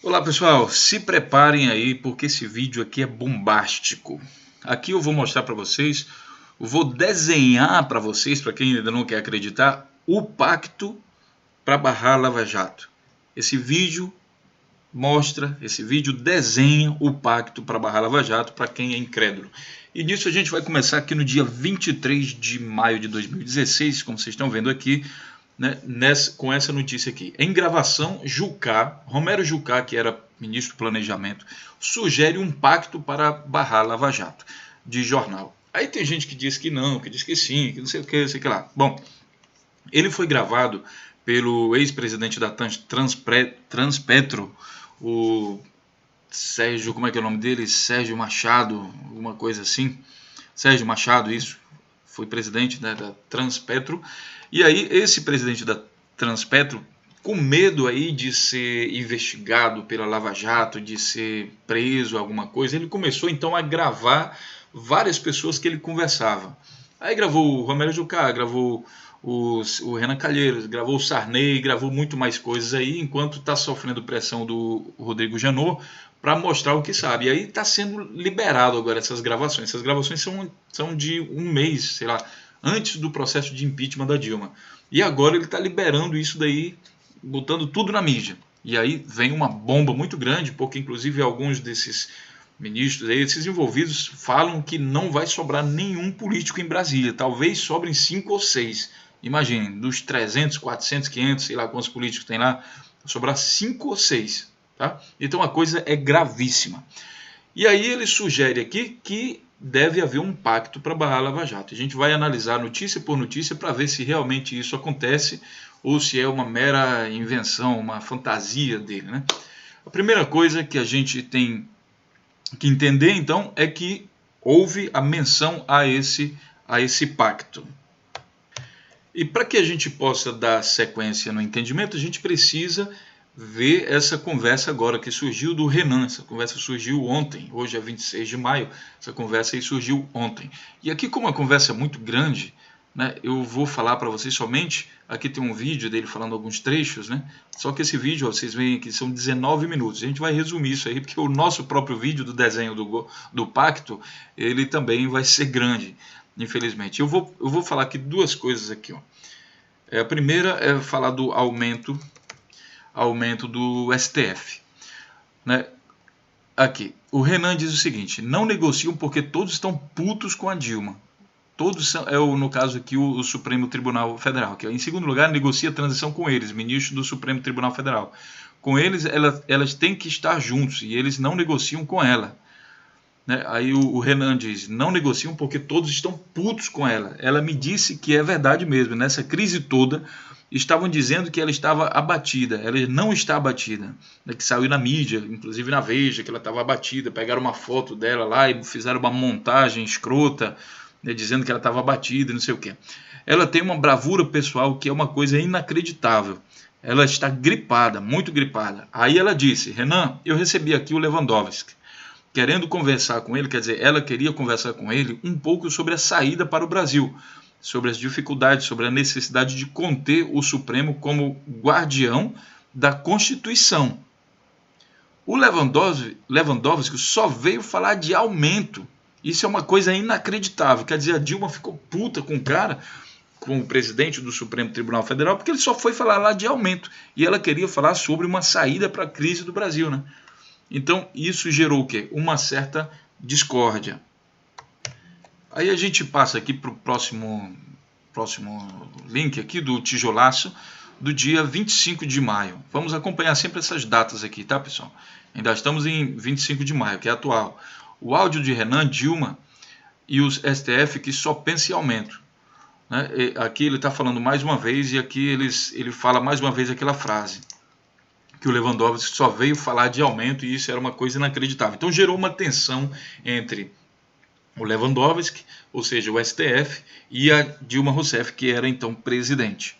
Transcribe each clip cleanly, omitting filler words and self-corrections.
Olá pessoal, se preparem aí porque esse vídeo aqui é bombástico. Aqui eu vou mostrar para vocês, eu vou desenhar para vocês, para quem ainda não quer acreditar, o pacto para barrar a Lava Jato. Esse vídeo desenha o pacto para barrar a Lava Jato para quem é incrédulo. E nisso a gente vai começar aqui no dia 23 de maio de 2016, como vocês estão vendo aqui, né, com essa notícia aqui. Em gravação, Romero Jucá, que era ministro do Planejamento, sugere um pacto para barrar a Lava Jato, de jornal. Aí tem gente que diz que não, que diz que sim, que não sei o que, sei que lá. Bom, ele foi gravado pelo ex-presidente da Transpetro, o Sérgio, como é que é o nome dele? Sérgio Machado, alguma coisa assim. Sérgio Machado, isso. Foi presidente, né, da Transpetro. E aí esse presidente da Transpetro, com medo aí de ser investigado pela Lava Jato, de ser preso, alguma coisa, ele começou então a gravar várias pessoas que ele conversava. Aí gravou o Romero Jucá, gravou o Renan Calheiros, gravou o Sarney, gravou muito mais coisas aí, enquanto está sofrendo pressão do Rodrigo Janot para mostrar o que sabe. E aí está sendo liberado agora essas gravações. Essas gravações são de um mês, sei lá, antes do processo de impeachment da Dilma. E agora ele está liberando isso daí, botando tudo na mídia. E aí vem uma bomba muito grande, porque inclusive alguns desses ministros, esses envolvidos, falam que não vai sobrar nenhum político em Brasília. Talvez sobrem 5 ou 6. Imaginem, dos 300, 400, 500, sei lá quantos políticos tem lá, sobrar 5 ou 6. Tá? Então a coisa é gravíssima. E aí ele sugere aqui que deve haver um pacto para barrar a Lava Jato. A gente vai analisar notícia por notícia para ver se realmente isso acontece ou se é uma mera invenção, uma fantasia dele, né? A primeira coisa que a gente tem que entender, então, é que houve a menção a esse pacto. E para que a gente possa dar sequência no entendimento, a gente precisa ver essa conversa agora que surgiu do Renan. Essa conversa surgiu ontem, hoje é 26 de maio, essa conversa aí surgiu ontem. E aqui, como a conversa é muito grande, né, eu vou falar para vocês somente, aqui tem um vídeo dele falando alguns trechos, né, só que esse vídeo, ó, vocês veem aqui, são 19 minutos. A gente vai resumir isso aí, porque o nosso próprio vídeo do desenho do pacto, ele também vai ser grande, infelizmente. Eu vou falar aqui duas coisas aqui. Ó. A primeira é falar do aumento do STF. Né? Aqui, o Renan diz o seguinte: não negociam porque todos estão putos com a Dilma. Todos são, no caso aqui, o Supremo Tribunal Federal. Que, em segundo lugar, negocia a transição com eles, ministros do Supremo Tribunal Federal. Com eles, elas têm que estar juntos e eles não negociam com ela. Né? Aí o Renan diz: não negociam porque todos estão putos com ela. Ela me disse que é verdade mesmo. Nessa crise toda, estavam dizendo que ela estava abatida. Ela não está abatida. Né? Que saiu na mídia, inclusive na Veja, que ela estava abatida. Pegaram uma foto dela lá e fizeram uma montagem escrota, né, dizendo que ela estava abatida, não sei o quê. Ela tem uma bravura pessoal que é uma coisa inacreditável. Ela está gripada, muito gripada. Aí ela disse: Renan, eu recebi aqui o Lewandowski, querendo conversar com ele, quer dizer, ela queria conversar com ele um pouco sobre a saída para o Brasil, sobre as dificuldades, sobre a necessidade de conter o Supremo como guardião da Constituição. O Lewandowski só veio falar de aumento. Isso é uma coisa inacreditável. Quer dizer, a Dilma ficou puta com o cara, com o presidente do Supremo Tribunal Federal, porque ele só foi falar lá de aumento. E ela queria falar sobre uma saída para a crise do Brasil, né? Então, isso gerou o quê? Uma certa discórdia. Aí a gente passa aqui para o próximo link aqui do tijolaço do dia 25 de maio. Vamos acompanhar sempre essas datas aqui, tá, pessoal? Ainda estamos em 25 de maio, que é atual. O áudio de Renan, Dilma e os STF que só pensa em aumento. Né? Aqui ele está falando mais uma vez e aqui ele fala mais uma vez aquela frase que o Lewandowski só veio falar de aumento e isso era uma coisa inacreditável. Então gerou uma tensão entre o Lewandowski, ou seja, o STF, e a Dilma Rousseff, que era então presidente.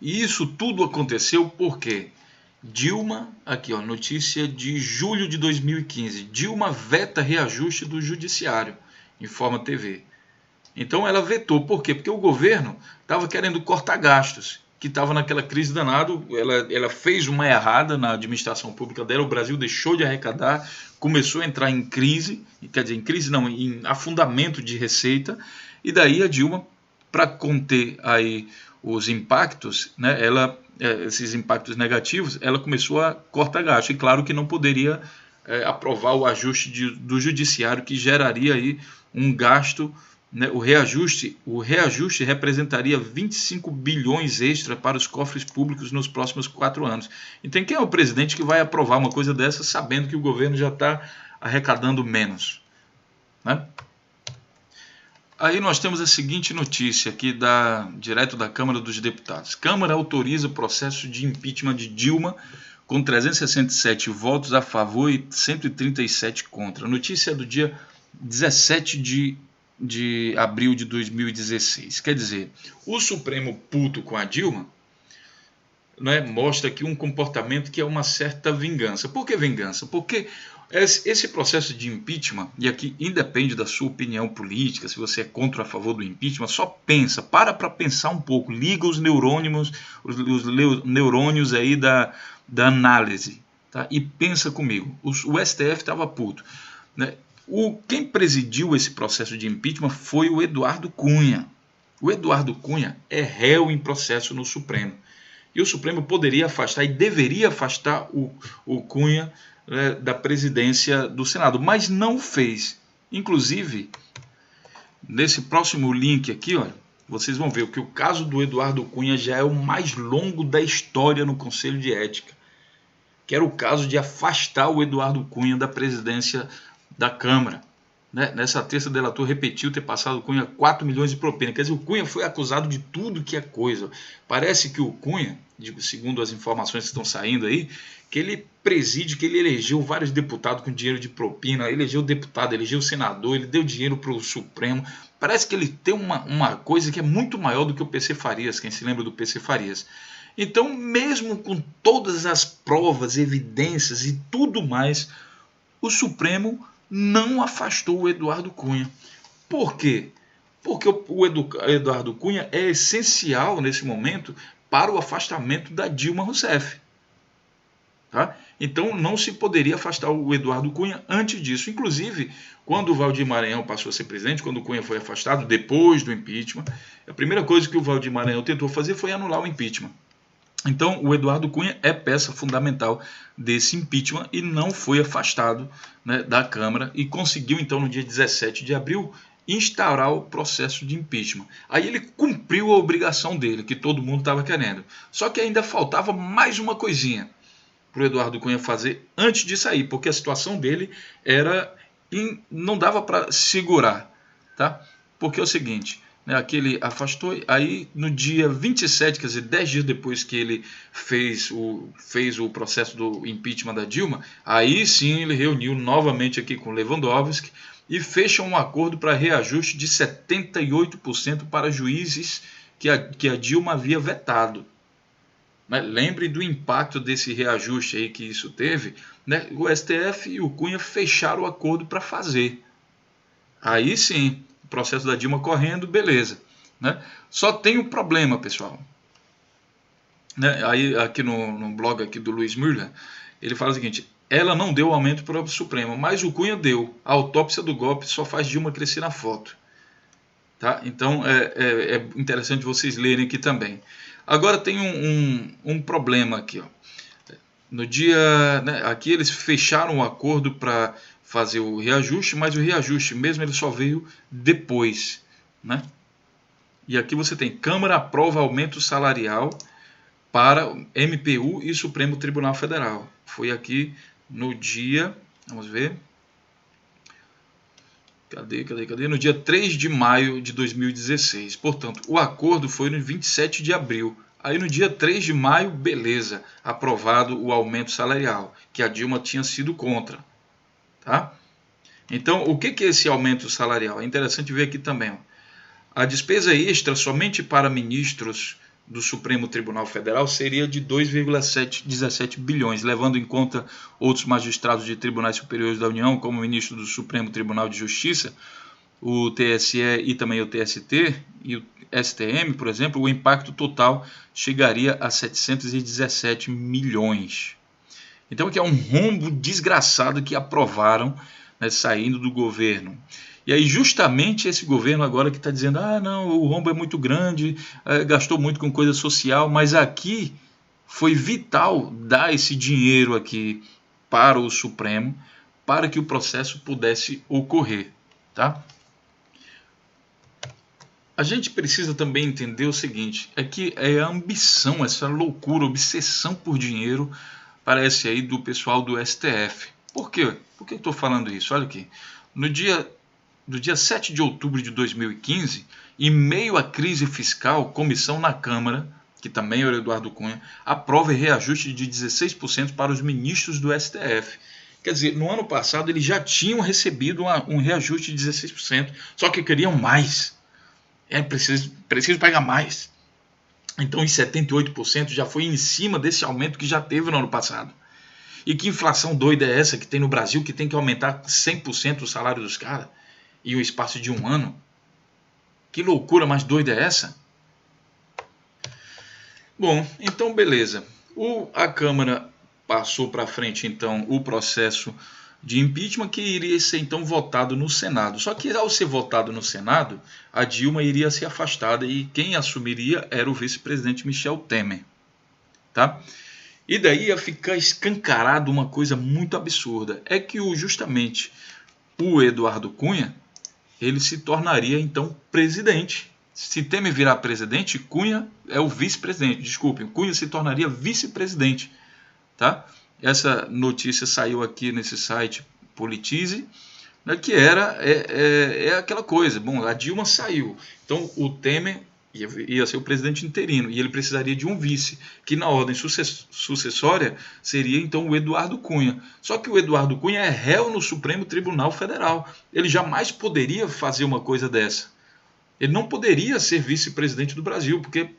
E isso tudo aconteceu porque Dilma, aqui ó, notícia de julho de 2015, Dilma veta reajuste do judiciário, informa TV. Então ela vetou, por quê? Porque o governo estava querendo cortar gastos. que estava naquela crise danada. Ela fez uma errada na administração pública dela, o Brasil deixou de arrecadar, começou a entrar em crise, quer dizer, em crise não, em afundamento de receita, e daí a Dilma, para conter aí os impactos, né, esses impactos negativos, ela começou a cortar gasto, e claro que não poderia aprovar o ajuste do judiciário, que geraria aí um gasto, né, o reajuste representaria 25 bilhões extra para os cofres públicos nos próximos 4 anos. Então quem é o presidente que vai aprovar uma coisa dessa sabendo que o governo já está arrecadando menos, né? Aí nós temos a seguinte notícia aqui direto da Câmara dos Deputados. Câmara autoriza o processo de impeachment de Dilma com 367 votos a favor e 137 contra. A notícia é do dia 17 de abril de 2016. Quer dizer, o Supremo puto com a Dilma, né, mostra aqui um comportamento que é uma certa vingança. Por que vingança? Porque esse processo de impeachment, e aqui independe da sua opinião política, se você é contra ou a favor do impeachment, só pensa, para pensar um pouco, liga os neurônios aí da análise, tá? E pensa comigo, o STF estava puto, né? Quem presidiu esse processo de impeachment foi o Eduardo Cunha. O Eduardo Cunha é réu em processo no Supremo. E o Supremo poderia afastar e deveria afastar o Cunha, né, da presidência do Senado, mas não fez. Inclusive, nesse próximo link aqui, olha, vocês vão ver que o caso do Eduardo Cunha já é o mais longo da história no Conselho de Ética, que era o caso de afastar o Eduardo Cunha da presidência da Câmara. Nessa terça, o delator repetiu ter passado o Cunha 4 milhões de propina. Quer dizer, o Cunha foi acusado de tudo que é coisa. Parece que o Cunha, segundo as informações que estão saindo aí, que ele preside, que ele elegeu vários deputados com dinheiro de propina, elegeu deputado, elegeu senador, ele deu dinheiro para o Supremo. Parece que ele tem uma coisa que é muito maior do que o PC Farias, quem se lembra do PC Farias. Então, mesmo com todas as provas, evidências e tudo mais, o Supremo não afastou o Eduardo Cunha. Por quê? Porque o Eduardo Cunha é essencial nesse momento para o afastamento da Dilma Rousseff. Tá? Então não se poderia afastar o Eduardo Cunha antes disso. Inclusive, quando o Valdir Maranhão passou a ser presidente, quando o Cunha foi afastado, depois do impeachment, a primeira coisa que o Valdir Maranhão tentou fazer foi anular o impeachment. Então, o Eduardo Cunha é peça fundamental desse impeachment e não foi afastado, né, da Câmara e conseguiu, então, no dia 17 de abril, instaurar o processo de impeachment. Aí ele cumpriu a obrigação dele, que todo mundo estava querendo. Só que ainda faltava mais uma coisinha para o Eduardo Cunha fazer antes de sair, porque a situação dele não dava para segurar, tá? Porque é o seguinte... Aqui ele afastou, aí no dia 27, quer dizer, 10 dias depois que ele fez o processo do impeachment da Dilma, aí sim ele reuniu novamente aqui com Lewandowski e fecha um acordo para reajuste de 78% para juízes que a Dilma havia vetado. Lembre do impacto desse reajuste aí que isso teve, né? O STF e o Cunha fecharam o acordo para fazer. Aí sim, o processo da Dilma correndo, beleza, né? Só tem um problema, pessoal, né? Aí aqui no blog aqui do Luiz Müller, ele fala o seguinte: ela não deu aumento para o Supremo, mas o Cunha deu. A autópsia do golpe só faz Dilma crescer na foto, tá? Então é interessante vocês lerem aqui também. Agora tem um problema aqui, ó. No dia, né, aqui eles fecharam o acordo para fazer o reajuste, mas o reajuste mesmo ele só veio depois, né? E aqui você tem: Câmara aprova aumento salarial para MPU e Supremo Tribunal Federal. Foi aqui no dia, vamos ver, cadê? No dia 3 de maio de 2016. Portanto, o acordo foi no 27 de abril. Aí no dia 3 de maio, beleza, aprovado o aumento salarial, que a Dilma tinha sido contra. Tá? Então, o que é esse aumento salarial? É interessante ver aqui também. Ó. A despesa extra somente para ministros do Supremo Tribunal Federal seria de 2,17 bilhões, levando em conta outros magistrados de tribunais superiores da União, como o ministro do Supremo Tribunal de Justiça, o TSE e também o TST e o STM, por exemplo, o impacto total chegaria a 717 milhões. Então, que é um rombo desgraçado que aprovaram, né, saindo do governo. E aí, justamente esse governo agora que está dizendo, não, o rombo é muito grande, gastou muito com coisa social, mas aqui foi vital dar esse dinheiro aqui para o Supremo, para que o processo pudesse ocorrer, tá? A gente precisa também entender o seguinte, é que é a ambição, essa loucura, obsessão por dinheiro, parece aí do pessoal do STF. Por quê? Por que eu estou falando isso? Olha aqui, no dia 7 de outubro de 2015, em meio à crise fiscal, comissão na Câmara, que também é o Eduardo Cunha, aprova reajuste de 16% para os ministros do STF. Quer dizer, no ano passado eles já tinham recebido um reajuste de 16%, só que queriam mais. Preciso pagar mais. Então, em 78% já foi em cima desse aumento que já teve no ano passado. E que inflação doida é essa que tem no Brasil, que tem que aumentar 100% o salário dos caras em um espaço de um ano? Que loucura mais doida é essa? Bom, então beleza. A Câmara passou para frente então o processo de impeachment que iria ser então votado no Senado. Só que ao ser votado no Senado, a Dilma iria ser afastada e quem assumiria era o vice-presidente Michel Temer, tá? E daí ia ficar escancarado uma coisa muito absurda, é que justamente o Eduardo Cunha, ele se tornaria então presidente. Se Temer virar presidente, Cunha é o vice-presidente, desculpem, Cunha se tornaria vice-presidente, tá? Essa notícia saiu aqui nesse site Politize, né, que é aquela coisa. Bom, a Dilma saiu, então o Temer ia ser o presidente interino e ele precisaria de um vice, que na ordem sucessória seria então o Eduardo Cunha. Só que o Eduardo Cunha é réu no Supremo Tribunal Federal. Ele jamais poderia fazer uma coisa dessa. Ele não poderia ser vice-presidente do Brasil, porque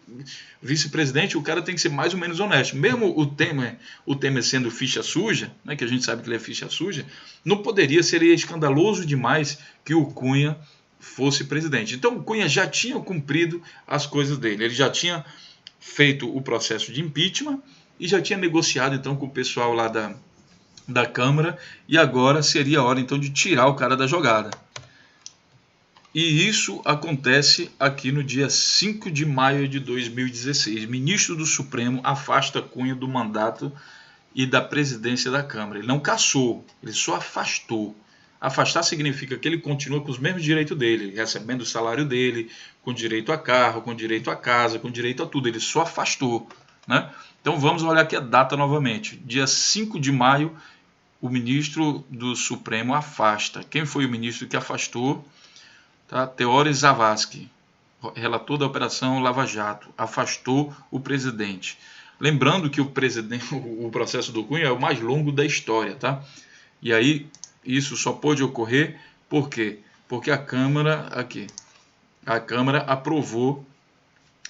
vice-presidente o cara tem que ser mais ou menos honesto. Mesmo o Temer sendo ficha suja, né, que a gente sabe que ele é ficha suja, não poderia, seria escandaloso demais que o Cunha fosse presidente. Então o Cunha já tinha cumprido as coisas dele, ele já tinha feito o processo de impeachment e já tinha negociado então com o pessoal lá da Câmara, e agora seria a hora então de tirar o cara da jogada. E isso acontece aqui no dia 5 de maio de 2016. Ministro do Supremo afasta Cunha do mandato e da presidência da Câmara. Ele não cassou, ele só afastou. Afastar significa que ele continua com os mesmos direitos dele, recebendo o salário dele, com direito a carro, com direito a casa, com direito a tudo. Ele só afastou, né? Então vamos olhar aqui a data novamente. Dia 5 de maio, o ministro do Supremo afasta. Quem foi o ministro que afastou? Tá? Teori Zavascki, relator da Operação Lava Jato, afastou o presidente. Lembrando que o processo do Cunha é o mais longo da história, tá? E aí isso só pôde ocorrer por quê? Porque a Câmara aprovou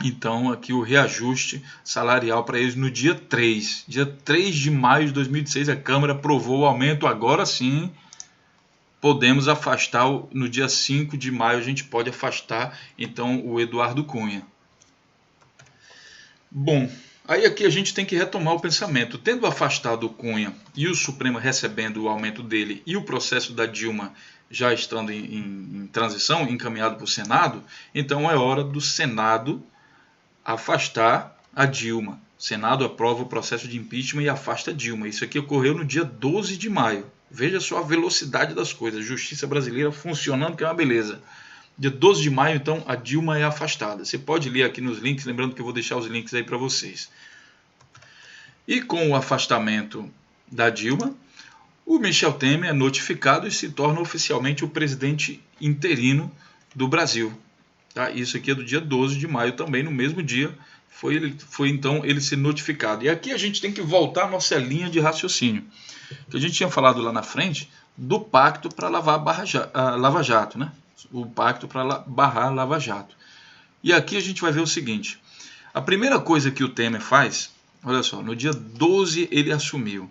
então aqui o reajuste salarial para eles no dia 3. Dia 3 de maio de 2016 a Câmara aprovou o aumento, agora sim podemos afastar, no dia 5 de maio a gente pode afastar então o Eduardo Cunha. Bom, aí aqui a gente tem que retomar o pensamento. Tendo afastado o Cunha e o Supremo recebendo o aumento dele e o processo da Dilma já estando em transição, encaminhado para o Senado, então é hora do Senado afastar a Dilma. O Senado aprova o processo de impeachment e afasta a Dilma. Isso aqui ocorreu no dia 12 de maio. Veja só a velocidade das coisas. Justiça brasileira funcionando, que é uma beleza. Dia 12 de maio, então, a Dilma é afastada. Você pode ler aqui nos links, lembrando que eu vou deixar os links aí para vocês. E com o afastamento da Dilma, o Michel Temer é notificado e se torna oficialmente o presidente interino do Brasil. Tá? Isso aqui é do dia 12 de maio também, no mesmo dia foi então ele ser notificado. E aqui a gente tem que voltar à nossa linha de raciocínio, que a gente tinha falado lá na frente do pacto para a Lava Jato, né? O pacto para barrar a Lava Jato. E aqui a gente vai ver o seguinte, a primeira coisa que o Temer faz, olha só, no dia 12 ele assumiu,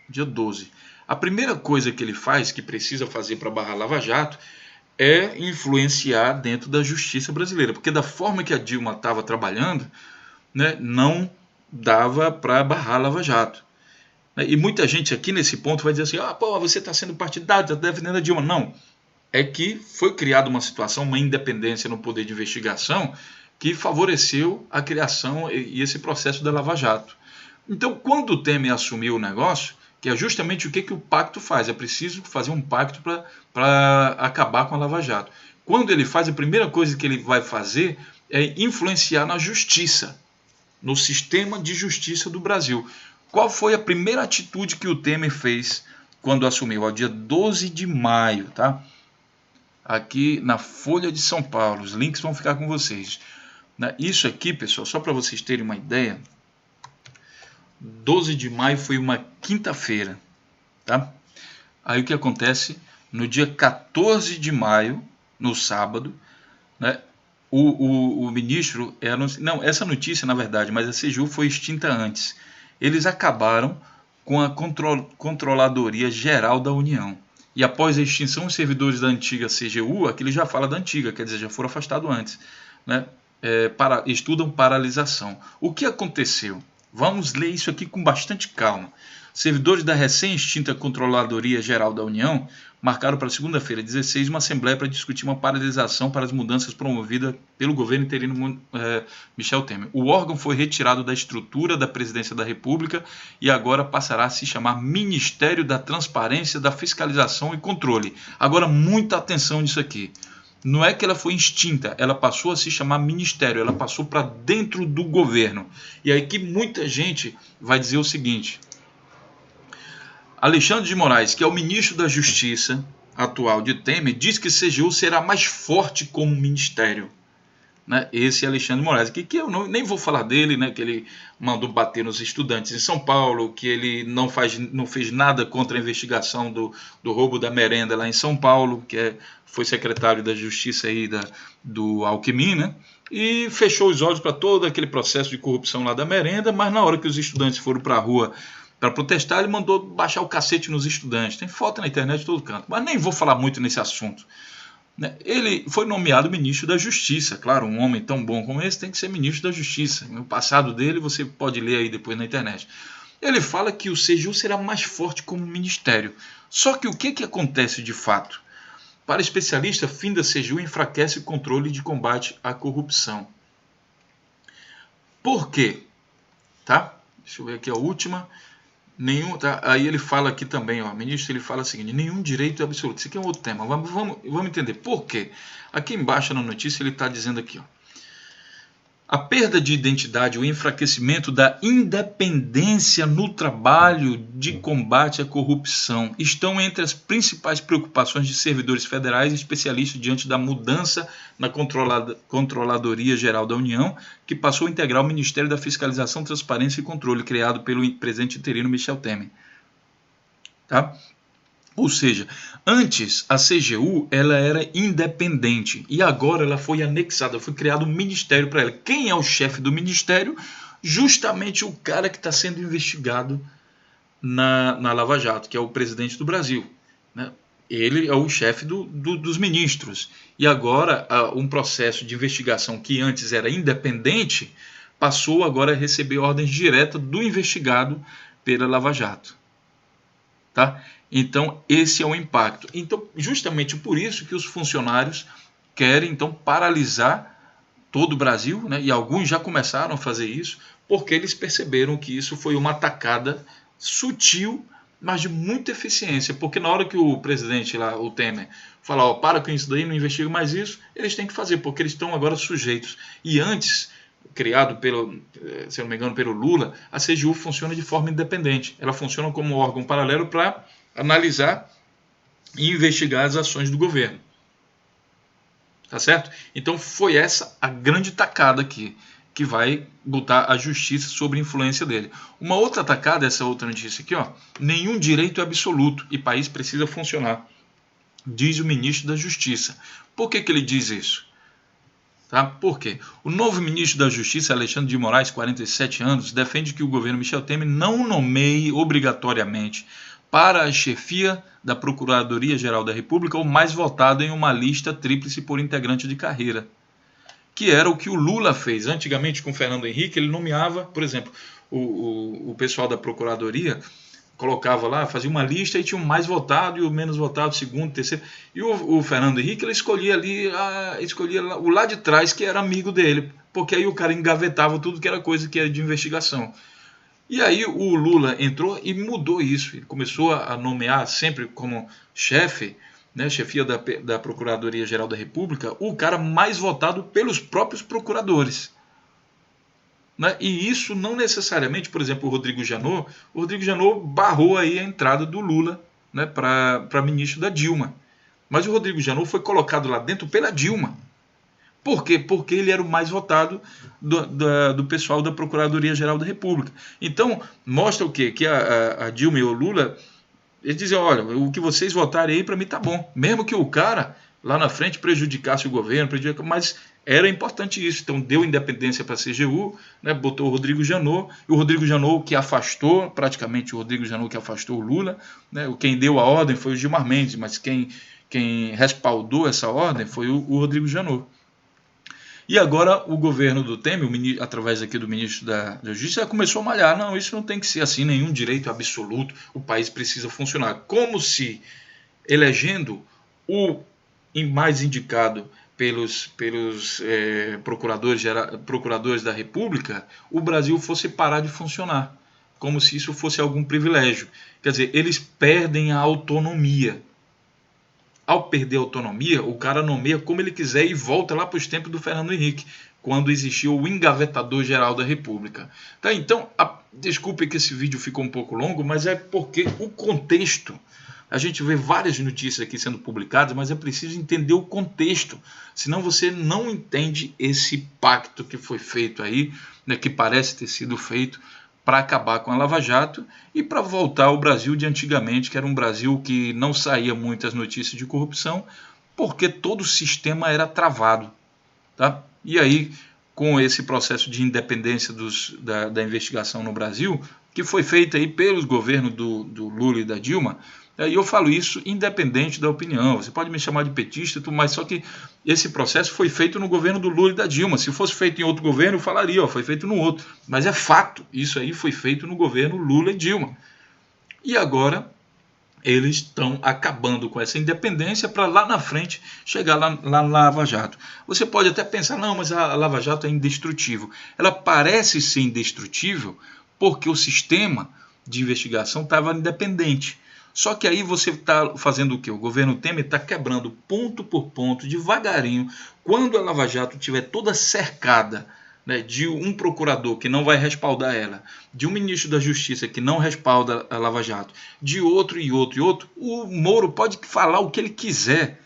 dia 12, a primeira coisa que ele faz, que precisa fazer para barrar a Lava Jato, é influenciar dentro da justiça brasileira, porque da forma que a Dilma estava trabalhando, né, não dava para barrar a Lava Jato. E muita gente aqui nesse ponto vai dizer assim, pô, você está sendo partidário, está defendendo a Dilma. Não, é que foi criada uma situação, uma independência no poder de investigação que favoreceu a criação e esse processo da Lava Jato. Então, quando o Temer assumiu o negócio, que é justamente o que o pacto faz, é preciso fazer um pacto para acabar com a Lava Jato. Quando ele faz, a primeira coisa que ele vai fazer é influenciar na justiça, no sistema de justiça do Brasil. Qual foi a primeira atitude que o Temer fez quando assumiu? Ao dia 12 de maio, tá? Aqui na Folha de São Paulo, os links vão ficar com vocês. Isso aqui, pessoal, só para vocês terem uma ideia, 12 de maio foi uma quinta-feira, tá? Aí o que acontece? No dia 14 de maio, no sábado, né, o ministro... Não, essa notícia, na verdade, mas a CGU foi extinta antes. Eles acabaram com a Controladoria Geral da União. E após a extinção, os servidores da antiga CGU, aqui ele já fala da antiga, quer dizer, já foram afastados antes, né, estudam paralisação. O que aconteceu? Vamos ler isso aqui com bastante calma. Servidores da recém-extinta Controladoria Geral da União marcaram para segunda-feira, 16, uma assembleia para discutir uma paralisação para as mudanças promovidas pelo governo interino Michel Temer. O órgão foi retirado da estrutura da Presidência da República e agora passará a se chamar Ministério da Transparência, da Fiscalização e Controle. Agora, muita atenção nisso aqui. Não é que ela foi extinta, ela passou a se chamar ministério, ela passou para dentro do governo. E aí que muita gente vai dizer o seguinte: Alexandre de Moraes, que é o ministro da Justiça atual de Temer, diz que CGU será mais forte como ministério. Né? Esse é Alexandre de Moraes, que eu nem vou falar dele, né? Que ele mandou bater nos estudantes em São Paulo, que ele não fez nada contra a investigação do roubo da merenda lá em São Paulo, que foi secretário da Justiça aí do Alckmin, né? E fechou os olhos para todo aquele processo de corrupção lá da merenda, mas na hora que os estudantes foram para a rua para protestar, ele mandou baixar o cacete nos estudantes. Tem foto na internet de todo canto, mas nem vou falar muito nesse assunto. Ele foi nomeado ministro da Justiça. Claro, um homem tão bom como esse tem que ser ministro da Justiça. No passado dele você pode ler aí depois na internet. Ele fala que o CGU será mais forte como ministério. Só que o que acontece de fato? Para especialista, fim da CGU enfraquece o controle de combate à corrupção. Por quê? Tá? Deixa eu ver aqui a última. Aí ele fala aqui também, ministro, ele fala o seguinte: nenhum direito absoluto. Isso aqui é um outro tema. Vamos entender por quê. Aqui embaixo na notícia ele está dizendo aqui, a perda de identidade, o enfraquecimento da independência no trabalho de combate à corrupção estão entre as principais preocupações de servidores federais e especialistas diante da mudança na Controladoria Geral da União, que passou a integrar o Ministério da Fiscalização, Transparência e Controle, criado pelo presidente interino Michel Temer. Tá? Ou seja, antes a CGU ela era independente e agora ela foi anexada, foi criado um ministério para ela. Quem é o chefe do ministério? Justamente o cara que está sendo investigado na Lava Jato, que é o presidente do Brasil. Né? Ele é o chefe dos ministros. E agora um processo de investigação que antes era independente passou agora a receber ordens diretas do investigado pela Lava Jato. Tá? Então, esse é o impacto. Então, justamente por isso que os funcionários querem, então, paralisar todo o Brasil, né? E alguns já começaram a fazer isso, porque eles perceberam que isso foi uma atacada sutil, mas de muita eficiência. Porque na hora que o presidente lá, o Temer, fala, para com isso daí, não investiga mais isso, eles têm que fazer, porque eles estão agora sujeitos. E antes, criado se não me engano, pelo Lula, a CGU funciona de forma independente. Ela funciona como um órgão paralelo para analisar e investigar as ações do governo. Tá certo? Então foi essa a grande tacada aqui, que vai botar a justiça sob a influência dele. Uma outra tacada, essa outra notícia aqui, nenhum direito é absoluto e país precisa funcionar, diz o ministro da Justiça. Por que ele diz isso? Tá? Por quê? O novo ministro da Justiça, Alexandre de Moraes, 47 anos, defende que o governo Michel Temer não nomeie obrigatoriamente para a chefia da Procuradoria-Geral da República, o mais votado em uma lista tríplice por integrante de carreira, que era o que o Lula fez. Antigamente, com o Fernando Henrique, ele nomeava, por exemplo, o pessoal da Procuradoria colocava lá, fazia uma lista e tinha o mais votado e o menos votado, segundo, terceiro. E o Fernando Henrique, ele escolhia ali, escolhia o lá de trás, que era amigo dele, porque aí o cara engavetava tudo que era coisa que era de investigação. E aí o Lula entrou e mudou isso. Ele começou a nomear sempre como chefe, né, chefia da Procuradoria-Geral da República, o cara mais votado pelos próprios procuradores. Né? E isso não necessariamente, por exemplo, o Rodrigo Janot barrou aí a entrada do Lula, né, para ministro da Dilma. Mas o Rodrigo Janot foi colocado lá dentro pela Dilma. Por quê? Porque ele era o mais votado do pessoal da Procuradoria-Geral da República. Então, mostra o quê? Que a Dilma e o Lula, eles dizem, olha, o que vocês votarem aí para mim tá bom. Mesmo que o cara lá na frente prejudicasse o governo, mas era importante isso. Então, deu independência para a CGU, né, botou o Rodrigo Janot, e o Rodrigo Janot que afastou, praticamente o Rodrigo Janot que afastou o Lula, né, quem deu a ordem foi o Gilmar Mendes, mas quem respaldou essa ordem foi o Rodrigo Janot. E agora o governo do Temer, através aqui do ministro da Justiça, começou a malhar. Não, isso não tem que ser assim, nenhum direito absoluto, o país precisa funcionar. Como se elegendo o mais indicado pelos procuradores da República, o Brasil fosse parar de funcionar, como se isso fosse algum privilégio. Quer dizer, eles perdem a autonomia. Ao perder a autonomia, o cara nomeia como ele quiser e volta lá para os tempos do Fernando Henrique, quando existiu o engavetador geral da República. Tá, então, desculpe que esse vídeo ficou um pouco longo, mas é porque o contexto, a gente vê várias notícias aqui sendo publicadas, mas é preciso entender o contexto, senão você não entende esse pacto que foi feito aí, né, que parece ter sido feito para acabar com a Lava Jato e para voltar ao Brasil de antigamente, que era um Brasil que não saía muitas notícias de corrupção, porque todo o sistema era travado. Tá? E aí, com esse processo de independência da investigação no Brasil, que foi feito aí pelos governos do Lula e da Dilma, e eu falo isso independente da opinião. Você pode me chamar de petista, mas só que esse processo foi feito no governo do Lula e da Dilma. Se fosse feito em outro governo, eu falaria, foi feito no outro. Mas é fato, isso aí foi feito no governo Lula e Dilma. E agora eles estão acabando com essa independência para lá na frente chegar lá na Lava Jato. Você pode até pensar, não, mas a Lava Jato é indestrutível. Ela parece ser indestrutível porque o sistema de investigação estava independente. Só que aí você está fazendo o quê? O governo Temer está quebrando ponto por ponto, devagarinho. Quando a Lava Jato estiver toda cercada, né, de um procurador que não vai respaldar ela, de um ministro da Justiça que não respalda a Lava Jato, de outro e outro e outro, o Moro pode falar o que ele quiser,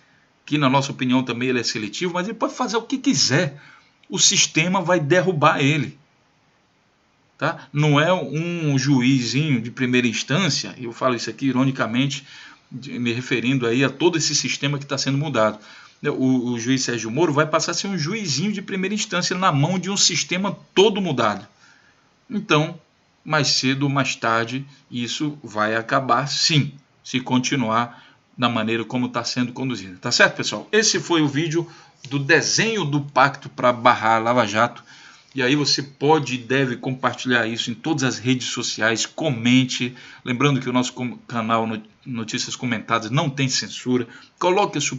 que na nossa opinião também ele é seletivo, mas ele pode fazer o que quiser. O sistema vai derrubar ele. Tá? Não é um juizinho de primeira instância, eu falo isso aqui ironicamente, me referindo aí a todo esse sistema que está sendo mudado. O juiz Sérgio Moro vai passar a ser um juizinho de primeira instância na mão de um sistema todo mudado. Então, mais cedo ou mais tarde, isso vai acabar sim, se continuar da maneira como está sendo conduzido. Tá certo, pessoal? Esse foi o vídeo do desenho do pacto para barrar a Lava Jato. E aí você pode e deve compartilhar isso em todas as redes sociais, comente. Lembrando que o nosso canal Notícias Comentadas não tem censura. Coloque a sua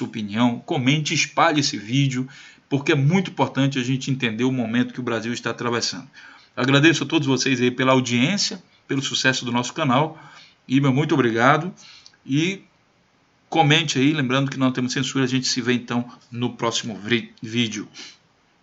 opinião, comente, espalhe esse vídeo, porque é muito importante a gente entender o momento que o Brasil está atravessando. Agradeço a todos vocês aí pela audiência, pelo sucesso do nosso canal. E meu muito obrigado. E comente aí, lembrando que não temos censura. A gente se vê então no próximo vídeo.